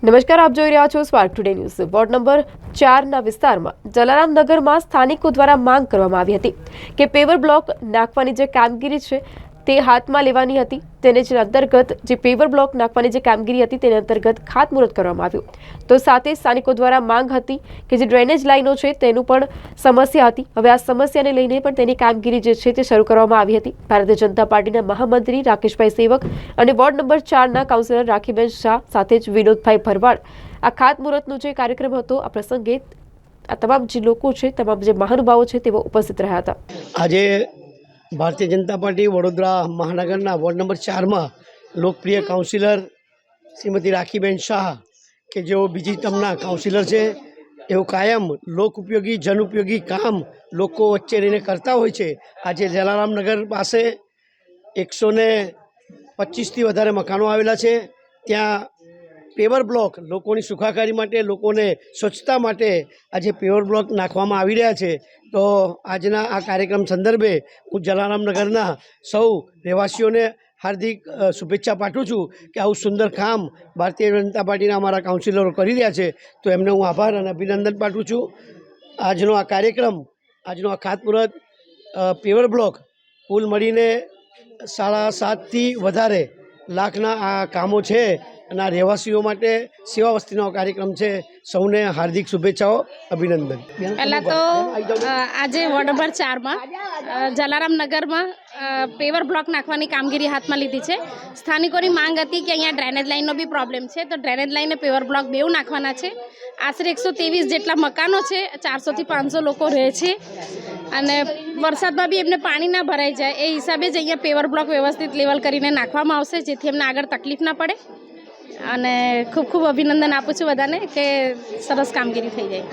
નમસ્કાર, આપ જોઈ રહ્યા છો Spark Today News. Ward number 4ના વિસ્તારમાં જલારામ નગરમાં સ્થાનિકો દ્વારા માંગ કરવામાં આવી હતી કે પેવર બ્લોક નાખવાની જે કામગીરી છે તે હાથમાં લેવાની હતી। તેને જ અંતર્ગત જે પેવર બ્લોક નાખવાની જે કામગીરી હતી તેને અંતર્ગત ખાતમુહૂર્ત કરવામાં આવ્યું। તો સાથે સ્થાનિકો દ્વારા માંગ હતી કે જે ડ્રેનેજ લાઈનો છે તેનું પણ સમસ્યા હતી। હવે આ સમસ્યાને લઈને પણ તેની કામગીરી જે છે તે શરૂ કરવામાં આવી હતી। ભારતીય જનતા પાર્ટીના મહામંત્રી રાકેશભાઈ સેવક અને વોર્ડ નંબર 4ના કાઉન્સિલર રાખીબેન શાહ સાથે જ વિનોદભાઈ ભરવાડ આ ખાતમુહૂર્તનો જે કાર્યક્રમ હતો આ પ્રસંગે આ તમામ જે લોકો છે, તમામ જે મહાનુભાવો છે તેઓ ઉપસ્થિત રહ્યા હતા। આજે Bharatiya Janata party Vadodara મહાનગરના ward number 4માં લોકપ્રિય કાઉન્સિલર શ્રીમતી રાખીબેન શાહ કે જેઓ બીજી ટર્મના કાઉન્સિલર છે, એઓ કાયમ લોક ઉપયોગી જન ઉપયોગી કામ લોકો વચ્ચે રહીને કરતા હોય છે। આજે જલારામ નગર પાસે 125થી વધારે મકાનો આવેલા છે। ત્યાં પેવર બ્લોક લોકોની સુખાકારી માટે, લોકોને સ્વચ્છતા માટે આજે પેવર બ્લોક નાખવામાં આવી રહ્યા છે। તો આજના આ કાર્યક્રમ સંદર્ભે હું જલારામ નગરના સૌ રહેવાસીઓને હાર્દિક શુભેચ્છા પાઠવું છું કે આવું સુંદર કામ ભારતીય જનતા પાર્ટીના અમારા કાઉન્સિલરો કરી રહ્યા છે, તો એમને હું આભાર અને અભિનંદન પાઠવું છું। આજનો આ કાર્યક્રમ, આજનો આ ખાતમુહૂર્ત પેવર બ્લોક કુલ મળીને 7.5થી વધારે લાખના આ કામો છે અને આ રહેવાસીઓ માટે સેવા વસ્તીનો કાર્યક્રમ છે। સૌને હાર્દિક શુભેચ્છાઓ, અભિનંદન। પહેલાં તો આજે વોર્ડ નંબર 4માં જલારામ નગરમાં પેવર બ્લોક નાખવાની કામગીરી હાથમાં લીધી છે। સ્થાનિકોની માંગ હતી કે અહીંયા ડ્રેનેજ લાઇનનો બી પ્રોબ્લેમ છે, તો ડ્રેનેજ લાઇન અને પેવર બ્લોક બેઉ નાખવાના છે। આશરે 123 જેટલા મકાનો છે, 400થી 500 લોકો રહે છે અને વરસાદમાં બી એમને પાણી ના ભરાઈ જાય એ હિસાબે જ અહીંયા પેવર બ્લોક વ્યવસ્થિત લેવલ કરીને નાખવામાં આવશે, જેથી એમને આગળ તકલીફ ના પડે। અને ખૂબ ખૂબ અભિનંદન આપું છું બધાને કે સરસ કામગીરી થઈ જાય।